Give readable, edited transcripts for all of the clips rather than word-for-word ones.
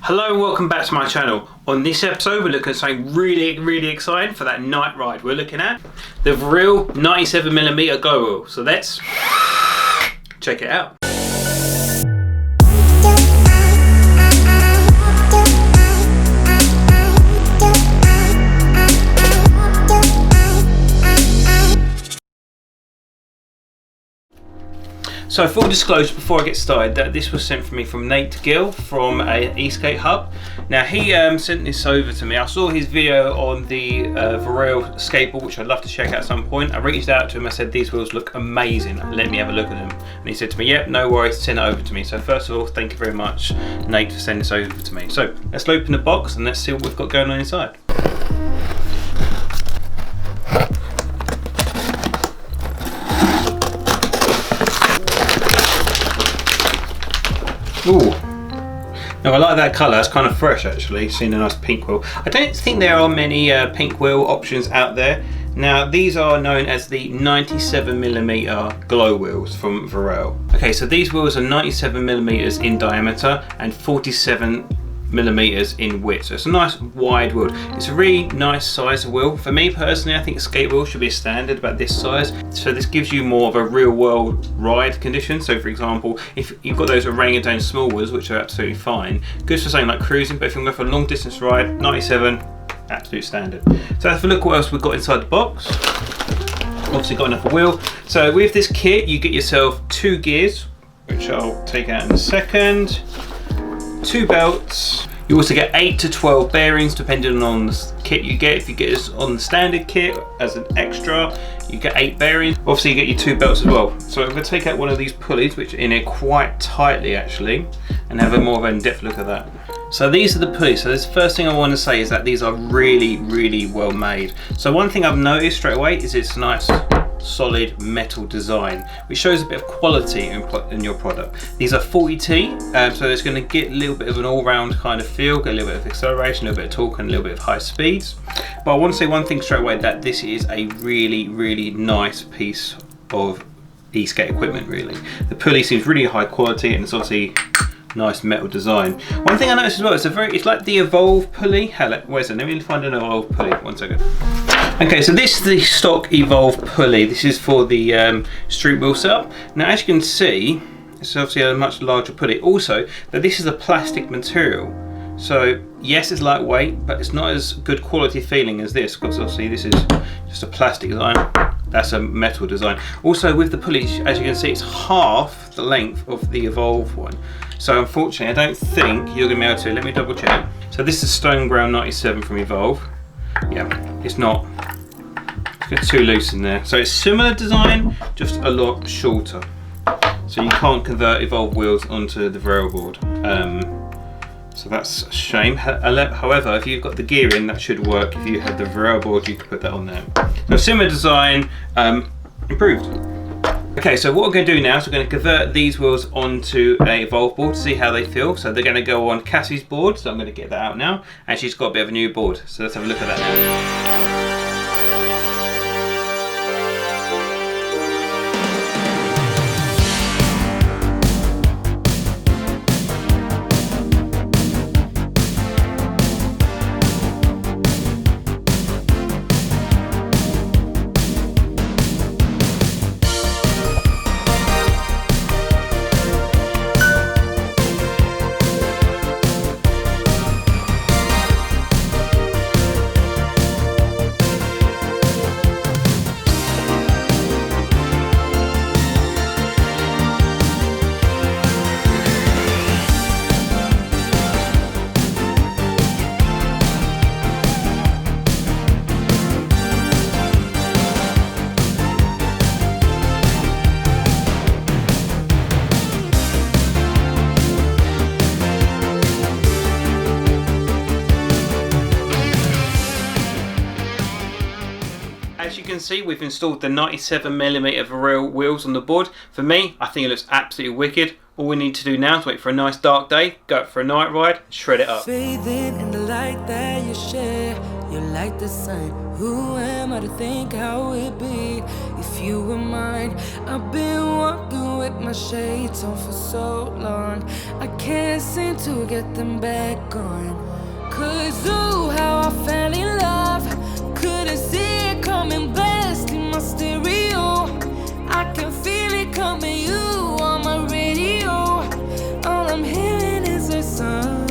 Hello and welcome back to my channel. On this episode we're looking at something really exciting for that night ride. We're looking at the Verreal 97mm GlowWheel. So let's check it out. So full disclosure before I get started, that this was sent for me from Nate Gill from eSkate Hub. Now he sent this over to me. I saw his video on the Verreal skateboard, which I'd love to check out at some point. I reached out to him, I said these wheels look amazing, let me have a look at them. And he said to me, yep, no worries, send it over to me. So first of all, thank you very much Nate for sending this over to me. So let's open the box and let's see what we've got going on inside. Ooh. Now I like that colour, it's kind of fresh actually, seeing a nice pink wheel. I don't think there are many pink wheel options out there. Now these are known as the 97mm glow wheels from Verreal. Okay, so these wheels are 97mm in diameter and 47mm in width, so it's a nice wide wheel. It's a really nice size of wheel. For me personally, I think a skate wheel should be a standard about this size, so this gives you more of a real world ride condition. So for example, if you've got those orangutan small wheels, which are absolutely fine, good for something like cruising, but if you're going for a long distance ride, 97, absolute standard. So let's have a look what else we've got inside the box. Obviously got enough wheel. So with this kit you get yourself 2 gears, which I'll take out in a second, 2 belts. You also get 8 to 12 bearings depending on the kit you get. If you get this on the standard kit as an extra, you get 8 bearings. Obviously you get your 2 belts as well. So I'm going to take out one of these pulleys, which are in here quite tightly actually, and have a more of an in-depth look at that. So these are the pulleys. So this first thing I want to say is that these are really well made. So one thing I've noticed straight away is it's nice solid metal design, which shows a bit of quality in your product. These are 40T, so it's going to get a little bit of an all-round kind of feel, get a little bit of acceleration, a little bit of torque and a little bit of high speeds. But I want to say one thing straight away, that this is a really nice piece of e-skate equipment really. The pulley seems really high quality and it's obviously nice metal design. One thing I noticed as well, it's like the Evolve pulley. Where's it? Let me find an Evolve pulley, one second. Okay, so this is the stock Evolve pulley. This is for the street wheel setup. Now as you can see, it's obviously a much larger pulley. Also, that this is a plastic material. So yes, it's lightweight, but it's not as good quality feeling as this, because obviously this is just a plastic design. That's a metal design. Also with the pulley, as you can see, it's half the length of the Evolve one. So unfortunately, I don't think you're going to be able to. Let me double check. So this is Stone Ground 97 from Evolve. Yeah, it's not. It's too loose in there. So it's similar design, just a lot shorter. So you can't convert Evolve wheels onto the Verreal board. So that's a shame. However, if you've got the gear in, that should work. If you had the Verreal board, you could put that on there. So similar design, improved. Okay, so what we're going to do now is we're going to convert these wheels onto a Evolve board to see how they feel. So they're going to go on Cassie's board, so I'm going to get that out now. And she's got a bit of a new board, so let's have a look at that now. As you can see, we've installed the 97mm Verreal wheels on the board. For me, I think it looks absolutely wicked. All we need to do now is wait for a nice dark day, go out for a night ride, shred it up. Fading in the light that you share, you're like the sun. Who am I to think how it'd be if you were mine? I've been walking with my shades on for so long, I can't seem to get them back on. 'Cause ooh, how I fell in love, couldn't see it coming, blasting my stereo. I can feel it coming, you on my radio. All I'm hearing is a song.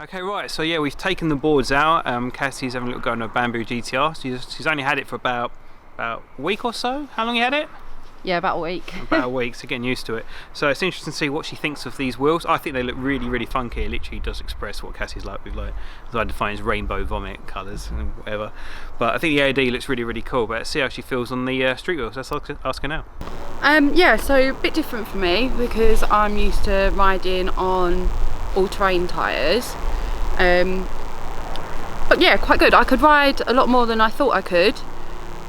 Okay, right, so yeah, we've taken the boards out. Cassie's having a little go on a bamboo GTR. She's only had it for about a week or so. How long you had it? Yeah, about a week. About a week, so getting used to it. So it's interesting to see what she thinks of these wheels. I think they look really, really funky. It literally does express what Cassie's like with, like, as I define as rainbow vomit colours and whatever. But I think the AD looks really, really cool. But let's see how she feels on the street wheels. Let's ask her now. Yeah, so a bit different for me because I'm used to riding on all-terrain tyres. But yeah, quite good. I could ride a lot more than I thought I could,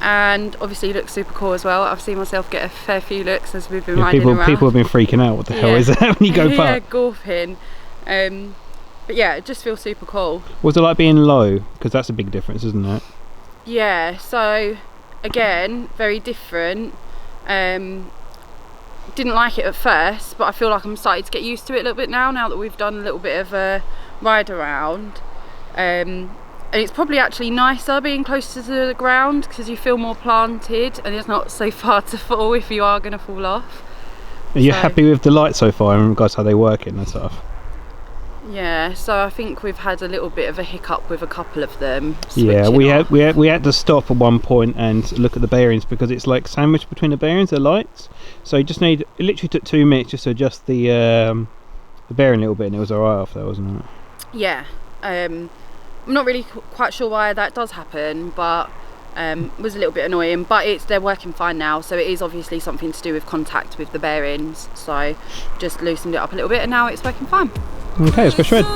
and obviously looks super cool as well. I've seen myself get a fair few looks as we've been riding around. People have been freaking out. What the hell is that when you go past? Yeah, golfing. But yeah, it just feels super cool. What's it like being low? Because that's a big difference, isn't it? Yeah, so again, very different. Didn't like it at first, but I feel like I'm starting to get used to it a little bit now that we've done a little bit of a ride around. And it's probably actually nicer being closer to the ground because you feel more planted and it's not so far to fall if you are going to fall off. Are you happy with the lights so far in regards to how they work and stuff? Yeah, so I think we've had a little bit of a hiccup with a couple of them. Yeah, we had to stop at one point and look at the bearings because it's like sandwiched between the bearings, the lights. So you just need, it literally took 2 minutes just to adjust the bearing a little bit, and it was alright after that, wasn't it? Yeah, I'm not really quite sure why that does happen, but was a little bit annoying. But they're working fine now, so it is obviously something to do with contact with the bearings. So just loosened it up a little bit, and now it's working fine. Okay, let's go shred.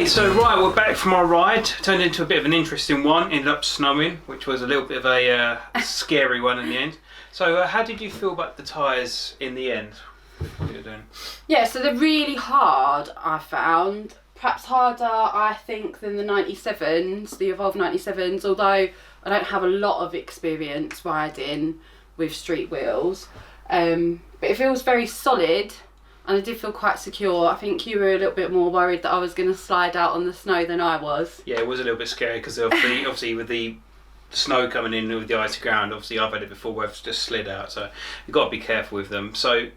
So right, we're back from our ride. Turned into a bit of an interesting one. Ended up snowing, which was a little bit of a scary one in the end. So how did you feel about the tyres in the end? What you're doing? Yeah, so they're really hard, I found. Perhaps harder, I think, than the 97s, the Evolve 97s, although I don't have a lot of experience riding with street wheels. But it feels very solid. And I did feel quite secure. I think you were a little bit more worried that I was going to slide out on the snow than I was. Yeah, it was a little bit scary because obviously with the snow coming in with the icy ground, obviously I've had it before where I've just slid out, so you've got to be careful with them. So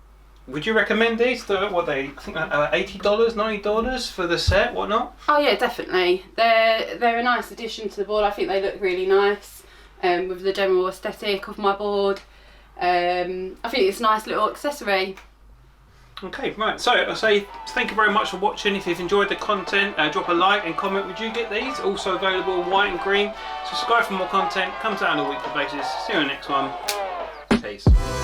would you recommend these? What I think $80, $90 for the set, whatnot? Oh yeah, definitely. They're a nice addition to the board. I think they look really nice with the general aesthetic of my board. I think it's a nice little accessory. Okay, right, so I say thank you very much for watching. If you've enjoyed the content, drop a like and comment. Would you get these? Also available in white and green. Subscribe for more content. Comes out on a weekly basis. See you on the next one. Peace.